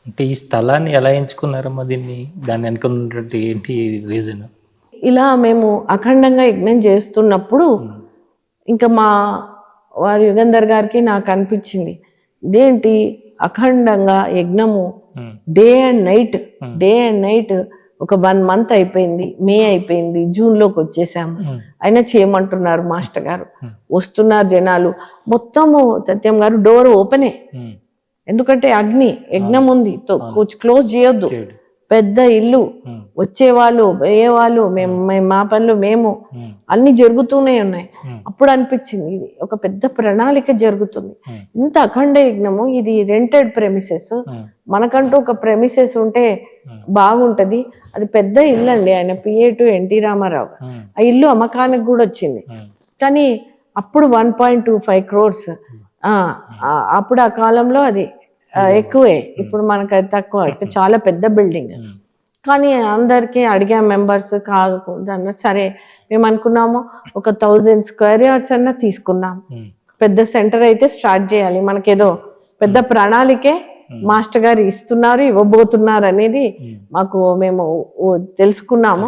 అంటే ఈ స్థలాన్ని ఎలా ఎంచుకున్నారమ్మా దీన్ని? దాన్ని వెనుకున్నటువంటి ఏంటి రీజన్? ఇలా మేము అఖండంగా యజ్ఞం చేస్తున్నప్పుడు ఇంకా మా వారి యుగంధర్ గారికి నాకు అనిపించింది, ఇదేంటి అఖండంగా యజ్ఞము డే అండ్ నైట్ ఒక 1 month అయిపోయింది, మే అయిపోయింది, జూన్లోకి వచ్చేసాము, అయినా చేయమంటున్నారు మాస్టర్ గారు. వస్తున్నారు జనాలు, మొత్తము సత్యం గారు డోర్ ఓపెనే, ఎందుకంటే యజ్ఞం ఉంది, క్లోజ్ చేయొద్దు, పెద్ద ఇల్లు, వచ్చేవాళ్ళు పోయేవాళ్ళు, మా పనులు మేము, అన్ని జరుగుతూనే ఉన్నాయి. అప్పుడు అనిపించింది ఇది ఒక పెద్ద ప్రణాళిక జరుగుతుంది, ఇంత అఖండ యజ్ఞము, ఇది రెంటెడ్ ప్రెమిసెస్, మనకంటూ ఒక ప్రెమిసెస్ ఉంటే బాగుంటది. అది పెద్ద ఇల్లు అండి, ఆయన PA to NT రామారావు. ఆ ఇల్లు అమ్మకానికి కూడా వచ్చింది, కానీ అప్పుడు 1.25 crores. అప్పుడు ఆ కాలంలో అది ఎక్కువే, ఇప్పుడు మనకు అది తక్కువ, చాలా పెద్ద బిల్డింగ్. కానీ అందరికీ అడిగా మెంబర్స్ కాకుండా అన్నారు. సరే మేము అనుకున్నాము ఒక 1000 square yards అన్నా తీసుకుందాం, పెద్ద సెంటర్ అయితే స్టార్ట్ చేయాలి, మనకేదో పెద్ద ప్రణాళికే మాస్టర్ గారు ఇవ్వబోతున్నారు అనేది మేము తెలుసుకున్నాము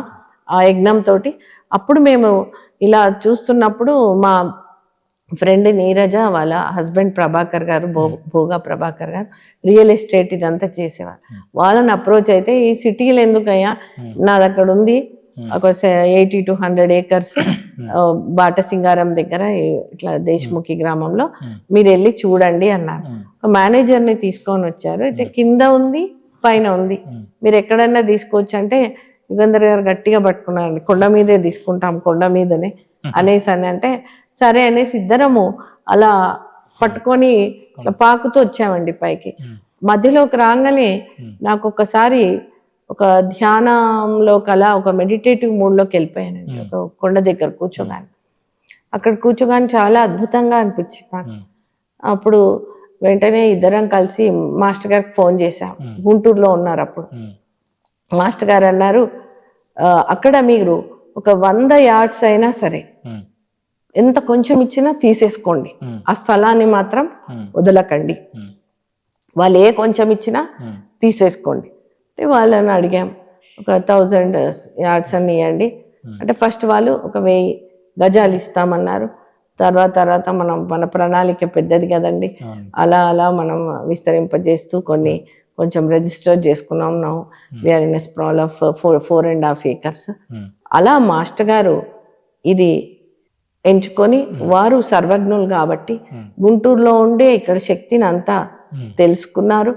ఆ యజ్ఞంతో. అప్పుడు మేము ఇలా చూస్తున్నప్పుడు మా ఫ్రెండ్ నీరజ వాళ్ళ హస్బెండ్ ప్రభాకర్ గారు, భోగా ప్రభాకర్ గారు రియల్ ఎస్టేట్ ఇదంతా చేసేవారు. వాళ్ళని అప్రోచ్ అయితే, ఈ సిటీలో ఎందుకయ్యా, నాది అక్కడ ఉంది ఒక 80 to 100 acres బాటసింగారం దగ్గర, ఇట్లా దేశముఖి గ్రామంలో, మీరు వెళ్ళి చూడండి అన్నారు. ఒక మేనేజర్ని తీసుకొని వచ్చారు. అయితే కింద ఉంది, పైన ఉంది, మీరు ఎక్కడన్నా తీసుకోవచ్చు అంటే యుగంధర్ గారు గట్టిగా పట్టుకున్నారండి, కొండ మీదే తీసుకుంటాం, కొండ మీదనే అనేసి అంటే సరే అనేసి ఇద్దరము అలా పట్టుకొని పాకుతూ వచ్చామండి పైకి. మధ్యలోకి రాగానే నాకు ఒకసారి ఒక ధ్యానంలో ఒక మెడిటేటివ్ మూడ్లోకి వెళ్ళిపోయానండి. ఒక కొండ దగ్గర కూర్చోగానే, అక్కడ కూర్చోగానే చాలా అద్భుతంగా అనిపించింది నాకు. అప్పుడు వెంటనే ఇద్దరం కలిసి మాస్టర్ గారికి ఫోన్ చేశాం, గుంటూరులో ఉన్నారు అప్పుడు. మాస్టర్ గారు అన్నారు, అక్కడ మీరు ఒక 100 yards అయినా సరే, ఎంత కొంచెం ఇచ్చినా తీసేసుకోండి, ఆ స్థలాన్ని మాత్రం వదలకండి, వాళ్ళు ఏ కొంచెం ఇచ్చినా తీసేసుకోండి. అంటే వాళ్ళని అడిగాం, ఒక 1000 yards అని ఇవ్వండి అంటే ఫస్ట్ వాళ్ళు ఒక 1000 గజాలు ఇస్తామన్నారు. తర్వాత మన ప్రణాళిక పెద్దది కదండి, అలా మనం విస్తరింపజేస్తూ కొంచెం రిజిస్టర్ చేసుకున్నాం. We are in a sprawl of 4.5 acres. అలా మాస్టర్ గారు ఇది ఎంచుకొని, వారు సర్వజ్ఞులు కాబట్టి గుంటూరులో ఉండే ఇక్కడ శక్తిని అంతా తెలుసుకున్నారు.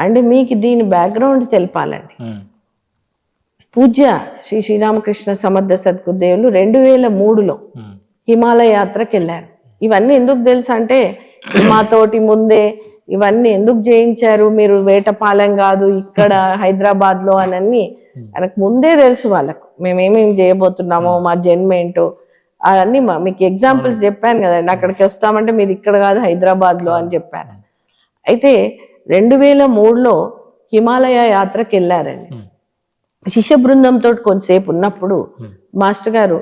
అండ్ మీకు దీని బ్యాక్గ్రౌండ్ తెలపాలండి, పూజ్య శ్రీ శ్రీరామకృష్ణ సమర్థ సద్గురుదేవులు 2003లో హిమాలయ యాత్రకు వెళ్ళారు. ఇవన్నీ ఎందుకు తెలుసు అంటే, మాతోటి ముందే ఇవన్నీ ఎందుకు చేయించారు మీరు, వేటపాలెం కాదు ఇక్కడ హైదరాబాద్లో అని ఆయనకు ముందే తెలుసు వాళ్ళకు, మేమేమేమి చేయబోతున్నామో, మా జన్మ ఏంటో అవన్నీ. మీకు ఎగ్జాంపుల్స్ చెప్పాను కదండి, అక్కడికి వస్తామంటే మీరు ఇక్కడ కాదు హైదరాబాద్లో అని చెప్పాను. అయితే 2003లో హిమాలయ యాత్రకు వెళ్ళారండి. శిష్య బృందంతో కొంతసేపు ఉన్నప్పుడు మాస్టర్ గారు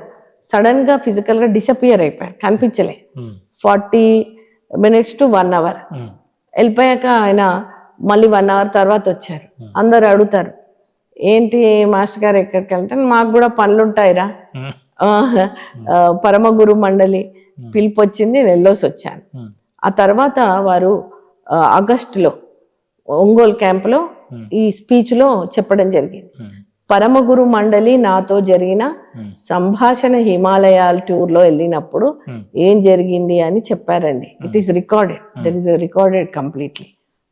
సడన్ గా ఫిజికల్ గా డిసపియర్ అయిపోయారు, కనిపించలే. 40 minutes to 1 hour వెళ్ళిపోయాక ఆయన మళ్ళీ 1 hour తర్వాత వచ్చారు. అందరు అడుగుతారు, ఏంటి మాస్టర్ గారు ఎక్కడికి వెళ్తే, మాకు కూడా పనులుంటాయిరా, పరమగురు మండలి పిలుపు వచ్చింది, వెళ్ళొసి వచ్చాను. ఆ తర్వాత వారు ఆగస్టులో ఒంగోలు క్యాంపులో ఈ స్పీచ్ లో చెప్పడం జరిగింది. పరమగురు మండలి నాతో జరిగిన సంభాషణ హిమాలయాల టూర్ లో వెళ్ళినప్పుడు ఏం జరిగింది అని చెప్పారండి. It is recorded, that is recorded completely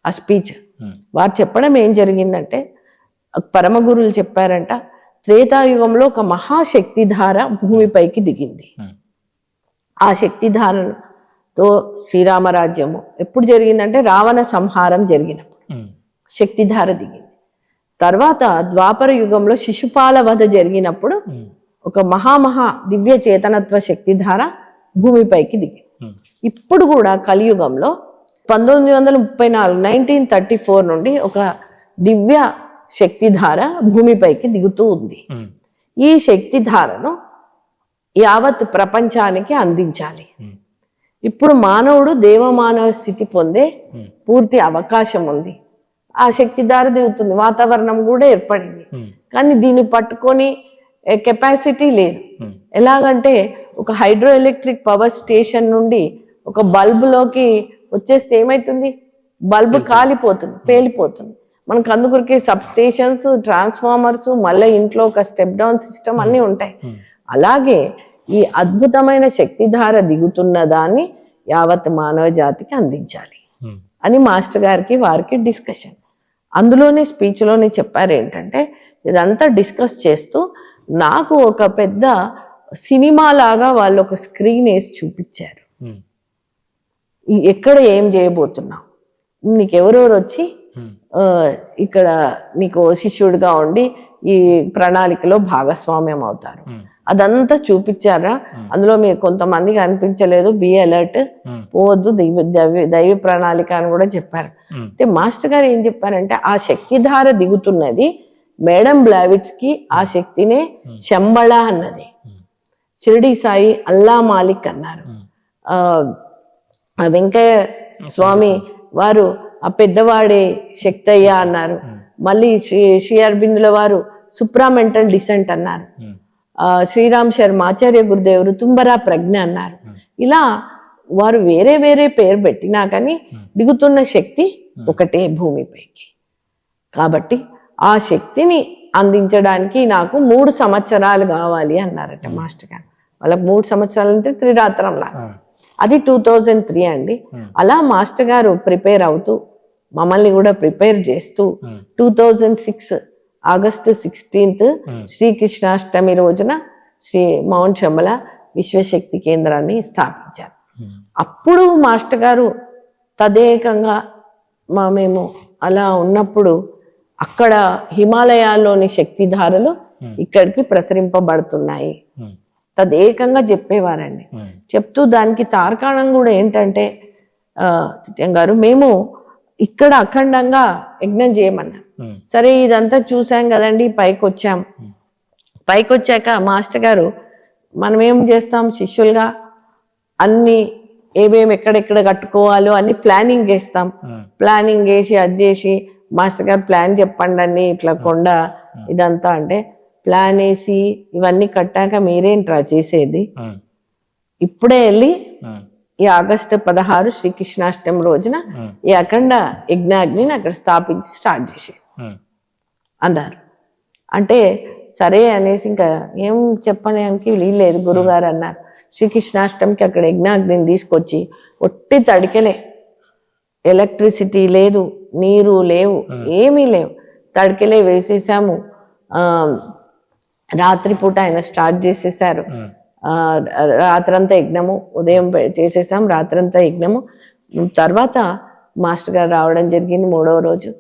ఆ స్పీచ్. వారు చెప్పడం ఏం జరిగిందంటే, పరమగురులు చెప్పారంట, త్రేతాయుగంలో ఒక మహాశక్తిధార భూమిపైకి దిగింది. ఆ శక్తిధారతో శ్రీరామరాజ్యము ఎప్పుడు జరిగిందంటే, రావణ సంహారం జరిగినప్పుడు శక్తిధార దిగింది. తర్వాత ద్వాపర యుగంలో శిశుపాల వధ జరిగినప్పుడు ఒక మహా దివ్య చేతనత్వ శక్తిధార భూమిపైకి దిగింది. ఇప్పుడు కూడా కలియుగంలో 1934 1934 నుండి ఒక దివ్య శక్తిధార భూమిపైకి దిగుతూ ఉంది. ఈ శక్తిధారను యావత్ ప్రపంచానికి అందించాలి. ఇప్పుడు మానవుడు దేవమానవ స్థితి పొందే పూర్తి అవకాశం ఉంది. ఆ శక్తిధార దిగుతుంది, వాతావరణం కూడా ఏర్పడింది. కానీ దీన్ని పట్టుకొని కెపాసిటీ లేదు. ఎలాగంటే ఒక హైడ్రో ఎలక్ట్రిక్ పవర్ స్టేషన్ నుండి ఒక బల్బులోకి వచ్చేస్తే ఏమవుతుంది, బల్బు కాలిపోతుంది, పేలిపోతుంది. మనకు అందుకొరకే సబ్ స్టేషన్స్, ట్రాన్స్ఫార్మర్స్, మళ్ళీ ఇంట్లో ఒక స్టెప్ డౌన్ సిస్టమ్ అన్నీ ఉంటాయి. అలాగే ఈ అద్భుతమైన శక్తిధార దిగుతున్న దాన్ని యావత్ మానవ జాతికి అందించాలి అని మాస్టర్ గారికి వారికి డిస్కషన్. అందులోనే స్పీచ్లోనే చెప్పారు ఏంటంటే, ఇదంతా డిస్కస్ చేస్తూ నాకు ఒక పెద్ద సినిమా లాగా వాళ్ళు ఒక స్క్రీన్ వేసి చూపించారు. ఎక్కడ ఏం చేయబోతున్నావు, నీకు ఎవరెవరు వచ్చి ఇక్కడ నీకు శిష్యుడిగా ఉండి ఈ ప్రణాళికలో భాగస్వామ్యం అవుతారు, అదంతా చూపించారా. అందులో మీరు కొంతమందికి అనిపించలేదు, బి అలర్ట్, పోవద్దు, దైవ ప్రణాళిక అని కూడా చెప్పారు. అయితే మాస్టర్ గారు ఏం చెప్పారంటే, ఆ శక్తిధార దిగుతున్నది మేడం బ్లావిట్స్ కి ఆ శక్తినే శంబళ అన్నది, షిరిడి సాయి అల్లా మాలిక్ అన్నారు, వెంకయ్య స్వామి వారు ఆ పెద్దవాడే శక్తి అయ్యా అన్నారు, మళ్ళీ శ్రీ అరబిందుల వారు సుప్రామెంటల్ డిసెంట్ అన్నారు, శ్రీరామ్ శర్మ ఆచార్య గురుదేవులు తుంబరా ప్రజ్ఞ అన్నారు. ఇలా వారు వేరే వేరే పేరు పెట్టినా కానీ దిగుతున్న శక్తి ఒకటే భూమిపైకి. కాబట్టి ఆ శక్తిని అందించడానికి నాకు 3 సంవత్సరాలు కావాలి అన్నారట మాస్టర్ గారు. వాళ్ళకి 3 సంవత్సరాలు అంటే త్రిరాత్రంలా. అది 2003 అండి. అలా మాస్టర్ గారు ప్రిపేర్ అవుతూ మమ్మల్ని కూడా ప్రిపేర్ చేస్తూ 2006 ఆగస్టు 16 శ్రీకృష్ణాష్టమి రోజున శ్రీ మౌంట్ శంబల విశ్వశక్తి కేంద్రాన్ని స్థాపించారు. అప్పుడు మాస్టర్ గారు తదేకంగా మేము అలా ఉన్నప్పుడు అక్కడ హిమాలయాల్లోని శక్తిధారలు ఇక్కడికి ప్రసరింపబడుతున్నాయి తదేకంగా చెప్పేవారండి. చెప్తూ దానికి తార్కాణం కూడా ఏంటంటే, సత్యం గారు మేము ఇక్కడ అఖండంగా యజ్ఞం చేయమన్నా. సరే ఇదంతా చూసాం కదండి, పైకి వచ్చాక మాస్టర్ గారు మనం ఏం చేస్తాం, శిష్యులుగా అన్ని ఏమేమి ఎక్కడెక్కడ కట్టుకోవాలో అన్ని ప్లానింగ్ చేస్తాం. ప్లానింగ్ చేసి అది చేసి మాస్టర్ గారు ప్లాన్ చెప్పండి అన్ని ఇట్లా కొండ ఇదంతా అంటే, ప్లాన్ వేసి ఇవన్నీ కట్టాక మీరేంట్రా చేసేది, ఇప్పుడే వెళ్ళి ఈ ఆగస్టు 16 శ్రీకృష్ణాష్టమి రోజున ఈ అఖండ యజ్ఞాగ్నిని అక్కడ స్థాపించి స్టార్ట్ చేసే అన్నారు. అంటే సరే అనేసి ఇంకా ఏం చెప్పడానికి వీల్లేదు, గురుగారు అన్నారు. శ్రీకృష్ణాష్టమికి అక్కడ యజ్ఞాగ్నిని తీసుకొచ్చి ఒట్టి తడికెలే, ఎలక్ట్రిసిటీ లేదు, నీరు లేవు, ఏమీ లేవు, తడికెలే వేసేసాము. రాత్రిపూట ఆయన స్టార్ట్ చేసేసారు. రాత్రంతా యజ్ఞము, ఉదయం చేసేసాం, రాత్రంతా యజ్ఞము. తర్వాత మాస్టర్ గారు రావడం జరిగింది 3వ రోజు.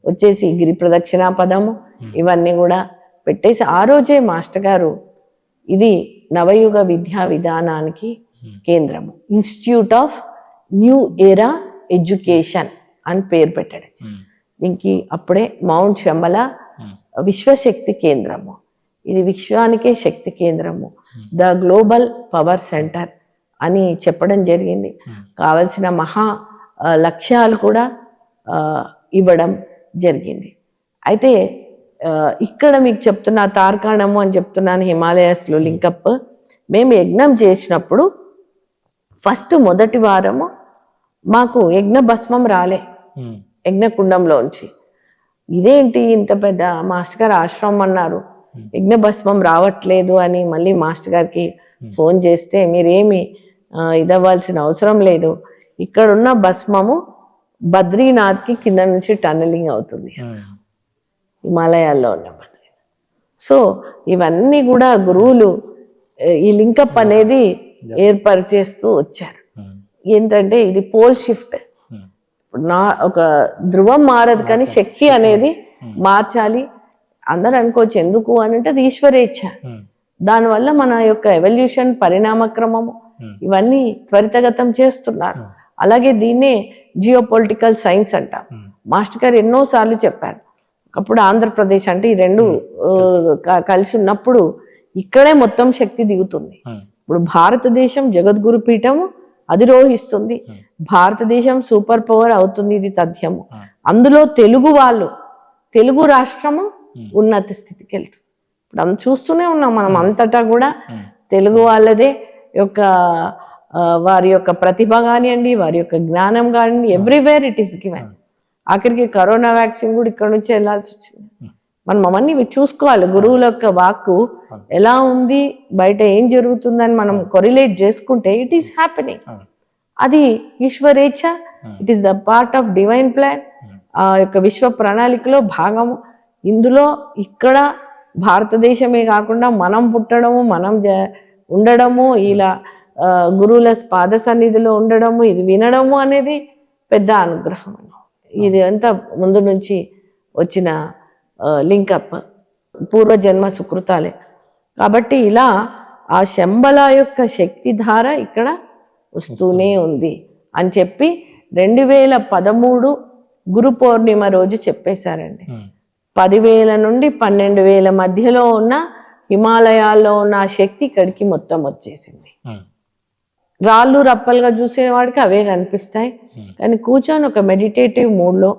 వచ్చేసి గిరి ప్రదక్షిణా పదము ఇవన్నీ కూడా పెట్టేసి ఆ రోజే మాస్టర్ గారు ఇది నవయుగ విద్యా విధానానికి కేంద్రము, institute of new era education అని పేరు పెట్టాడు. దీనికి అప్పుడే మౌంట్ శంబల విశ్వశక్తి కేంద్రము, ఇది విశ్వానికే శక్తి కేంద్రము, ద గ్లోబల్ పవర్ సెంటర్ అని చెప్పడం జరిగింది. కావలసిన మహా లక్ష్యాలు కూడా ఇవ్వడం జరిగింది. అయితే ఇక్కడ మీకు చెప్తున్నా తార్కాణము అని చెప్తున్నాను, హిమాలయాస్లో లింకప్. మేము యజ్ఞం చేసినప్పుడు మొదటి వారము మాకు యజ్ఞ భస్మం రాలే యజ్ఞకుండంలోంచి. ఇదేంటి ఇంత పెద్ద మాస్టర్ గారు ఆశ్రమం అన్నారు, యజ్ఞ భస్మం రావట్లేదు అని మళ్ళీ మాస్టర్ గారికి ఫోన్ చేస్తే, మీరేమి ఇదవ్వాల్సిన అవసరం లేదు, ఇక్కడున్న భస్మము బద్రీనాథ్కి కింద నుంచి టన్నలింగ్ అవుతుంది హిమాలయాల్లో ఉన్న బద్రీనాథ్. సో ఇవన్నీ కూడా గురువులు ఈ లింకప్ అనేది ఏర్పరిచేస్తూ వచ్చారు. ఏంటంటే ఇది పోల్ షిఫ్ట్, ఒక ధ్రువం మారదు కానీ శక్తి అనేది మార్చాలి. అందరు అనుకోవచ్చు ఎందుకు అని అంటే అది ఈశ్వరేచ్ఛ. దానివల్ల మన యొక్క ఎవల్యూషన్ పరిణామక్రమము ఇవన్నీ త్వరితగతం చేస్తున్నారు. అలాగే దీన్నే జియోపొలిటికల్ సైన్స్ అంటాం. మాస్టర్ గారు ఎన్నోసార్లు చెప్పారు. ఒకప్పుడు ఆంధ్రప్రదేశ్ అంటే ఈ రెండు కలిసి ఉన్నప్పుడు ఇక్కడే మొత్తం శక్తి దిగుతుంది. ఇప్పుడు భారతదేశం జగద్గురు పీఠము అధిరోహిస్తుంది, భారతదేశం సూపర్ పవర్ అవుతుంది, ఇది తథ్యము. అందులో తెలుగు వాళ్ళు, తెలుగు రాష్ట్రము ఉన్నత స్థితికి వెళ్తుంది. ఇప్పుడు చూస్తూనే ఉన్నాం మనం, అంతటా కూడా తెలుగు వాళ్ళదే యొక్క వారి యొక్క ప్రతిభ కానివ్వండి, వారి యొక్క జ్ఞానం కానివ్వండి, ఎవ్రీవేర్ ఇట్ ఈస్ గివెన్. ఆఖరికి కరోనా వ్యాక్సిన్ కూడా ఇక్కడ నుంచి వెళ్ళాల్సి వచ్చింది. మనం అవన్నీ చూసుకోవాలి. గురువుల యొక్క వాక్కు ఎలా ఉంది, బయట ఏం జరుగుతుందని మనం కొరిలేట్ చేసుకుంటే ఇట్ ఈస్ హ్యాపెనింగ్. అది ఈశ్వరేచ్ఛ, it is the part of divine plan, ఆ యొక్క విశ్వ ప్రణాళికలో భాగము. ఇందులో ఇక్కడ భారతదేశమే కాకుండా మనం పుట్టడము, మనం ఉండడము, ఇలా గురువుల పాద సన్నిధిలో ఉండడము, ఇది వినడము అనేది పెద్ద అనుగ్రహం. ఇది అంతా ముందు నుంచి వచ్చిన లింకప్, పూర్వజన్మ సుకృతాలే. కాబట్టి ఇలా ఆ శంబల యొక్క శక్తిధార ఇక్కడ వస్తూనే ఉంది అని చెప్పి 2013 గురు పౌర్ణిమ రోజు చెప్పేశారండి. 10,000 నుండి 12,000 మధ్యలో ఉన్న హిమాలయాల్లో ఉన్న ఆ శక్తి ఇక్కడికి మొత్తం వచ్చేసింది. రాళ్ళు రప్పలుగా చూసేవాడికి అవే కనిపిస్తాయి, కానీ కూర్చొని ఒక మెడిటేటివ్ మూడ్లో,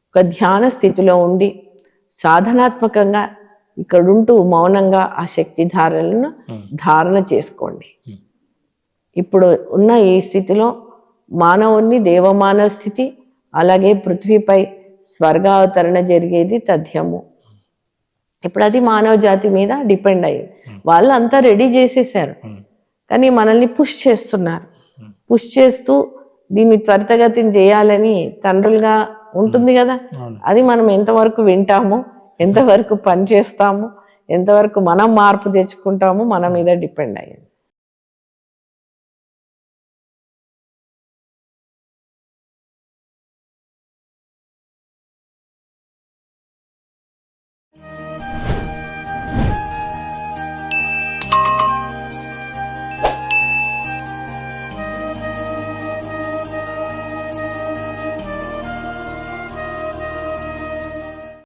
ఒక ధ్యాన స్థితిలో ఉండి సాధనాత్మకంగా ఇక్కడుంటూ మౌనంగా ఆ శక్తి ధారలను ధారణ చేసుకోండి. ఇప్పుడు ఉన్న ఈ స్థితిలో మానవుణ్ణి దేవమానవ స్థితి, అలాగే పృథ్వీపై స్వర్గావతరణ జరిగేది తథ్యము. ఇప్పుడు అది మానవ జాతి మీద డిపెండ్ అయ్యింది. వాళ్ళు అంతా రెడీ చేసేసారు, కానీ మనల్ని పుష్ చేస్తున్నారు. పుష్ చేస్తూ దీన్ని త్వరితగతిని చేయాలని తండ్రులుగా ఉంటుంది కదా, అది మనం ఎంతవరకు వింటాము, ఎంతవరకు పని చేస్తాము, ఎంతవరకు మనం మార్పు తెచ్చుకుంటాము, మన మీద డిపెండ్ అయ్యింది.